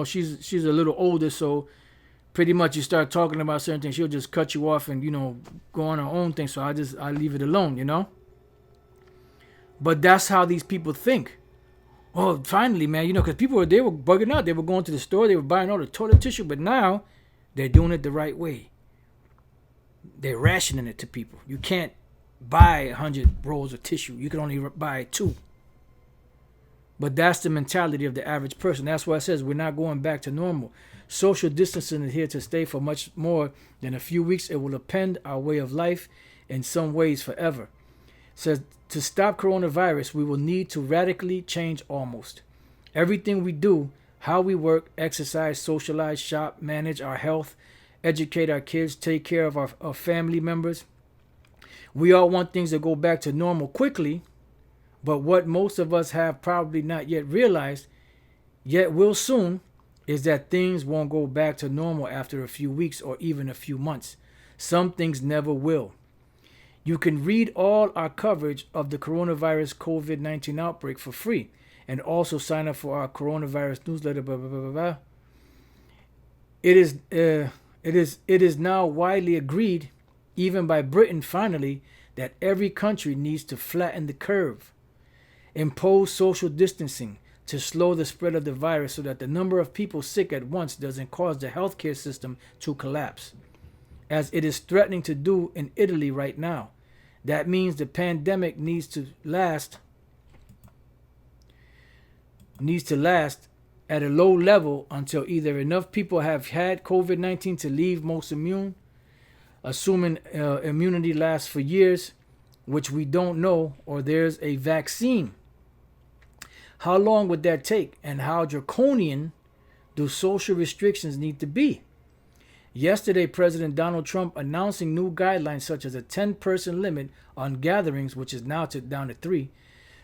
she's a little older, so pretty much you start talking about certain things, she'll just cut you off and go on her own thing. So I leave it alone, But that's how these people think. Oh, finally, man, because people they were bugging out. They were going to the store, they were buying all the toilet tissue, but now they're doing it the right way. They're rationing it to people. You can't buy 100 rolls of tissue. You can only buy 2. But that's the mentality of the average person. That's why it says we're not going back to normal. Social distancing is here to stay for much more than a few weeks. It will upend our way of life in some ways forever. It says to stop coronavirus, we will need to radically change almost everything we do, how we work, exercise, socialize, shop, manage our health, educate our kids, take care of our family members. We all want things to go back to normal quickly, but what most of us have probably not yet realized, yet will soon, is that things won't go back to normal after a few weeks or even a few months. Some things never will. You can read all our coverage of the coronavirus COVID-19 outbreak for free, and also sign up for our coronavirus newsletter. Blah, blah, blah, blah, blah. It is now widely agreed, even by Britain finally, that every country needs to flatten the curve, impose social distancing to slow the spread of the virus so that the number of people sick at once doesn't cause the healthcare system to collapse, as it is threatening to do in Italy right now. That means the pandemic needs to last at a low level until either enough people have had COVID-19 to leave most immune, assuming immunity lasts for years, which we don't know, or there's a vaccine. How long would that take, and how draconian do social restrictions need to be? Yesterday, President Donald Trump announcing new guidelines such as a 10-person limit on gatherings, which is now down to 3,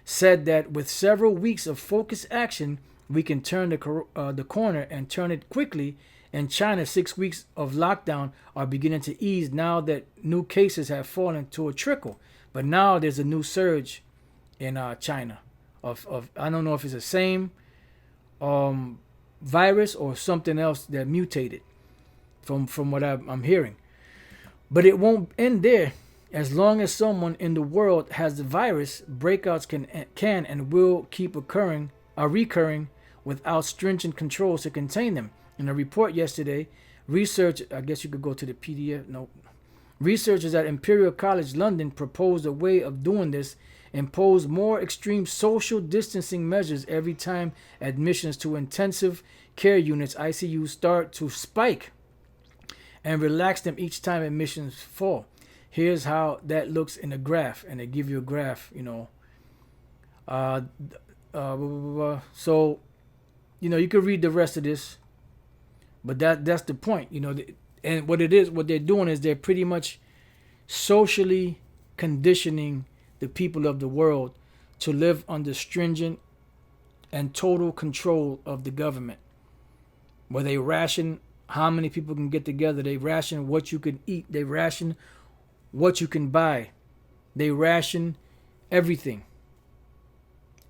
said that with several weeks of focused action, we can turn the corner and turn it quickly. In China, 6 weeks of lockdown are beginning to ease now that new cases have fallen to a trickle. But now there's a new surge in China of I don't know if it's the same virus or something else that mutated from what I'm hearing. But it won't end there. As long as someone in the world has the virus, breakouts can and will keep recurring without stringent controls to contain them. In a report yesterday, I guess you could go to the PDF. No. Researchers at Imperial College London proposed a way of doing this, impose more extreme social distancing measures every time admissions to intensive care units, ICUs, start to spike, and relax them each time admissions fall. Here's how that looks in a graph, and they give you a graph, So, you can read the rest of this, but that's the point, And what they're doing is they're pretty much socially conditioning the people of the world to live under stringent and total control of the government, where they ration how many people can get together, they ration what you can eat, they ration what you can buy, they ration everything.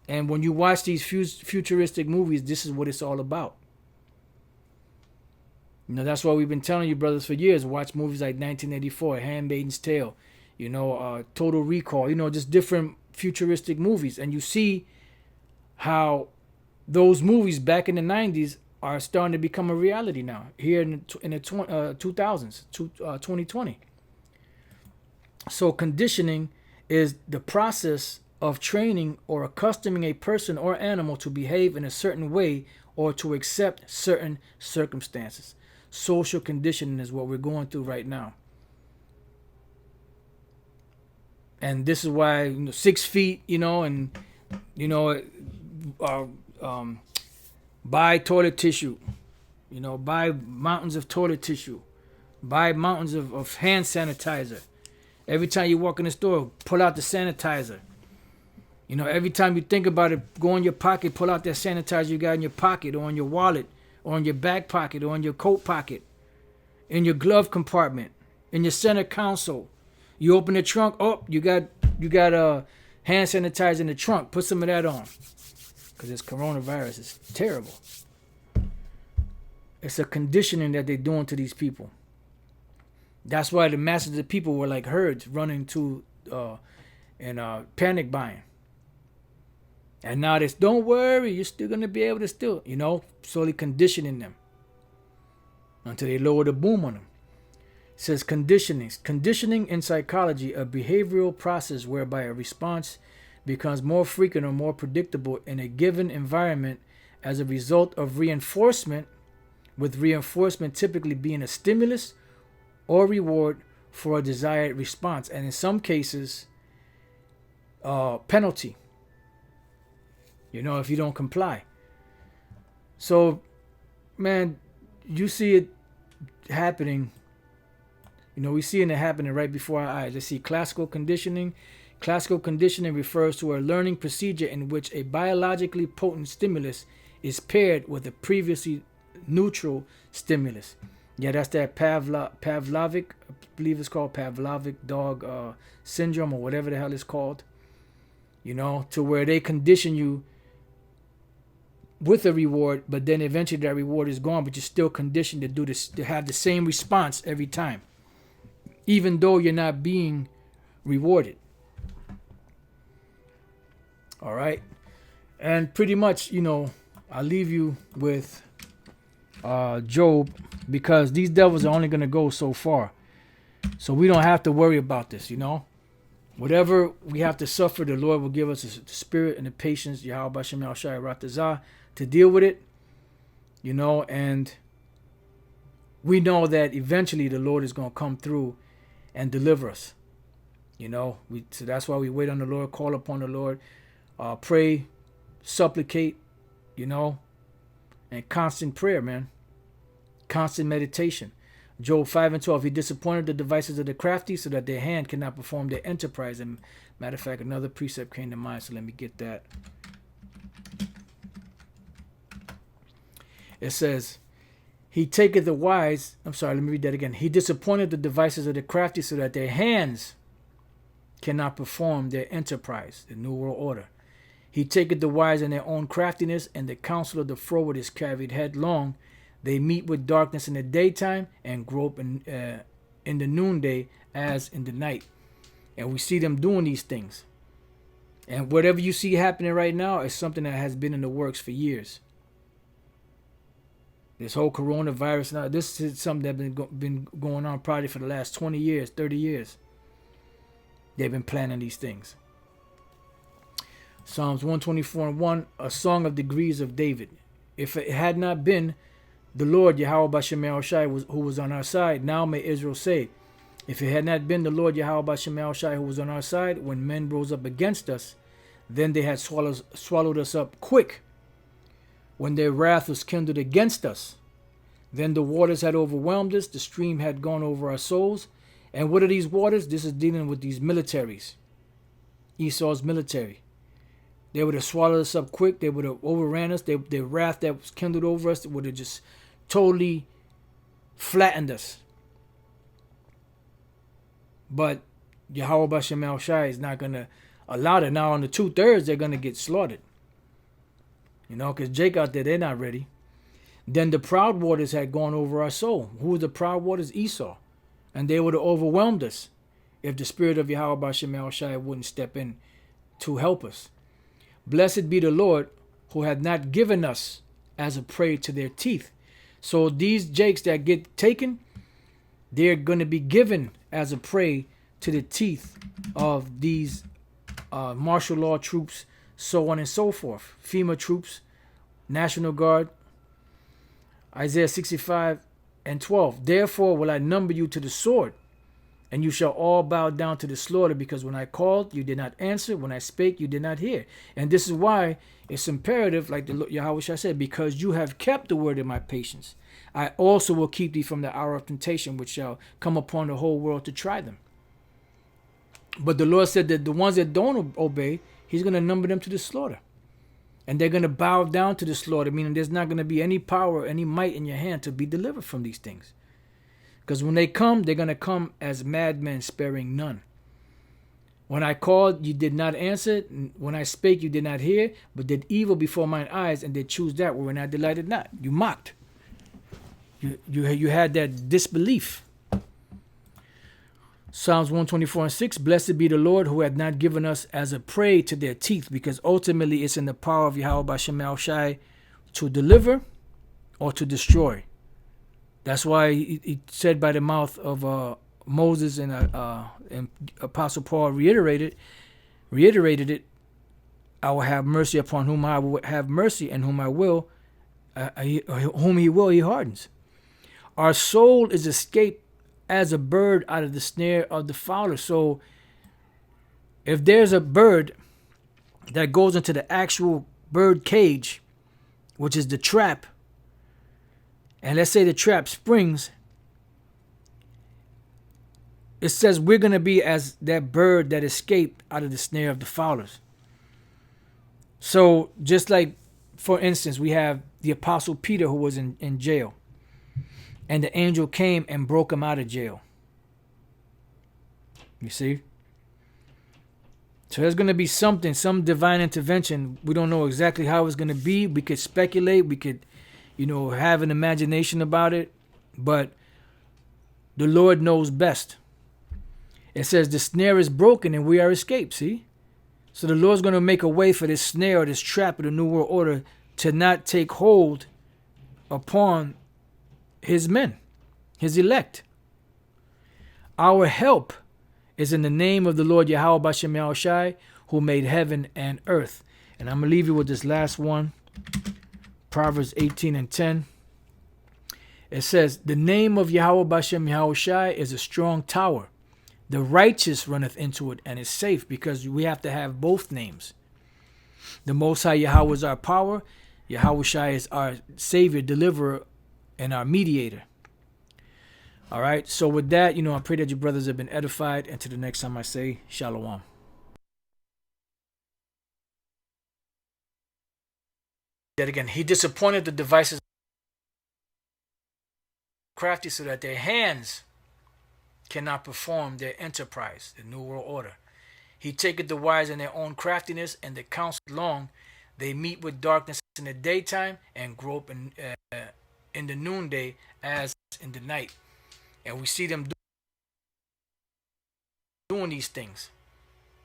And when you watch these futuristic movies, this is what it's all about. You know, that's why we've been telling you, brothers, for years, watch movies like 1984, Handmaid's Tale, you know, Total Recall, you know, just different futuristic movies. And you see how those movies back in the 90s are starting to become a reality now, here in the 2000s, 2020. So conditioning is the process of training or accustoming a person or animal to behave in a certain way or to accept certain circumstances. Social conditioning is what we're going through right now. And this is why, you know, 6 feet, you know, and, you know, buy toilet tissue, you know, buy mountains of toilet tissue, buy mountains of hand sanitizer. Every time you walk in the store, pull out the sanitizer. You know, every time you think about it, go in your pocket, pull out that sanitizer you got in your pocket or in your wallet or in your back pocket or in your coat pocket, in your glove compartment, in your center console. You open the trunk, oh, you got a hand sanitizer in the trunk. Put some of that on, because this coronavirus is terrible. It's a conditioning that they're doing to these people. That's why the masses of the people were like herds running to and panic buying. And now this, don't worry, you're still going to be able to still, you know, slowly conditioning them until they lower the boom on them. It says conditioning. Conditioning in psychology, a behavioral process whereby a response becomes more frequent or more predictable in a given environment as a result of reinforcement, with reinforcement typically being a stimulus or reward for a desired response, and in some cases, penalty. You know, if you don't comply. So, man, you see it happening. You know, we see it happening right before our eyes. Let's see, classical conditioning. Classical conditioning refers to a learning procedure in which a biologically potent stimulus is paired with a previously neutral stimulus. Yeah, that's that Pavlovic, I believe it's called Pavlovic dog syndrome or whatever the hell it's called. You know, to where they condition you with a reward, but then eventually that reward is gone, but you're still conditioned to do this, to have the same response every time, even though you're not being rewarded. All right. And pretty much, you know, I'll leave you with Job, because these devils are only going to go so far. So we don't have to worry about this, you know. Whatever we have to suffer, the Lord will give us the spirit and the patience, Yahweh Bashem El Shai Ratazah, to deal with it, you know. And we know that eventually the Lord is going to come through and deliver us, you know. So that's why we wait on the Lord, call upon the Lord, pray, supplicate, you know, and constant prayer, man. Constant meditation. Job 5:12. He disappointed the devices of the crafty so that their hand cannot perform their enterprise. And matter of fact, another precept came to mind, so let me get that. It says, he taketh the wise. I'm sorry, let me read that again. He disappointed the devices of the crafty so that their hands cannot perform their enterprise. The New World Order. He taketh the wise in their own craftiness, and the counsel of the froward is carried headlong. They meet with darkness in the daytime and grope in the noonday as in the night. And we see them doing these things. And whatever you see happening right now is something that has been in the works for years. This whole coronavirus, now this is something that's been going on probably for the last 20 years, 30 years. They've been planning these things. Psalms 124:1, a song of degrees of David. If it had not been the Lord Yahweh Bashem El Shai who was on our side, now may Israel say, if it had not been the Lord Yahweh Bashem El Shai who was on our side, when men rose up against us, then they had swallowed us up quick. When their wrath was kindled against us, then the waters had overwhelmed us, the stream had gone over our souls, And what are these waters? This is dealing with these militaries. Esau's military. They would have swallowed us up quick. They would have overran us. Their wrath that was kindled over us would have just totally flattened us. But Yahweh Bashem El Shai is not going to allow that. Now on the 2/3, they're going to get slaughtered. Because Jake out there, they're not ready. Then the proud waters had gone over our soul. Who was the proud waters? Esau. And they would have overwhelmed us if the spirit of Yahweh Bashem El Shai wouldn't step in to help us. Blessed be the Lord who hath not given us as a prey to their teeth. So these Jakes that get taken, they're going to be given as a prey to the teeth of these martial law troops, so on and so forth. FEMA troops, National Guard. Isaiah 65:12. Therefore will I number you to the sword, and you shall all bow down to the slaughter, because when I called, you did not answer. When I spake, you did not hear. And this is why it's imperative, like the Yahweh Shai said, because you have kept the word of my patience, I also will keep thee from the hour of temptation, which shall come upon the whole world to try them. But the Lord said that the ones that don't obey, he's going to number them to the slaughter. And they're going to bow down to the slaughter, meaning there's not going to be any power, any might in your hand to be delivered from these things. Because when they come, they're going to come as madmen, sparing none. When I called, you did not answer. When I spake, you did not hear, but did evil before mine eyes, and did choose that wherein I delighted not. You mocked. You had that disbelief. Psalms 124:6. Blessed be the Lord who hath not given us as a prey to their teeth, because ultimately it's in the power of Yahweh Bashem El Shai to deliver or to destroy. That's why he said by the mouth of Moses and Apostle Paul reiterated it. I will have mercy upon whom I will have mercy, and whom I will, whom he will, he hardens. Our soul is escaped as a bird out of the snare of the fowler. So if there's a bird that goes into the actual bird cage, which is the trap, and let's say the trap springs, it says we're going to be as that bird that escaped out of the snare of the fowlers. So just like, for instance, we have the Apostle Peter, who was in jail, and the angel came and broke him out of jail. You see? So there's going to be something, some divine intervention. We don't know exactly how it's going to be. We could speculate. We could, have an imagination about it. But the Lord knows best. It says the snare is broken and we are escaped. See? So the Lord's going to make a way for this snare or this trap of the New World Order to not take hold upon his men, his elect. Our help is in the name of the Lord Yahweh Bashem El Shai, who made heaven and earth. And I'm going to leave you with this last one. Proverbs 18:10. It says, the name of Yahweh Bashem El Shai is a strong tower. The righteous runneth into it and is safe, because we have to have both names. The Most High Yahweh is our power. Yahweh Shai is our Savior, deliverer, and our mediator. All right. So with that, I pray that your brothers have been edified. And to the next time I say, Shalom. That again, he disappointed the devices crafty, so that their hands cannot perform their enterprise, the New World Order. He taketh the wise in their own craftiness, and the counsel long. They meet with darkness in the daytime, and grope in the noonday as in the night. And we see them doing these things.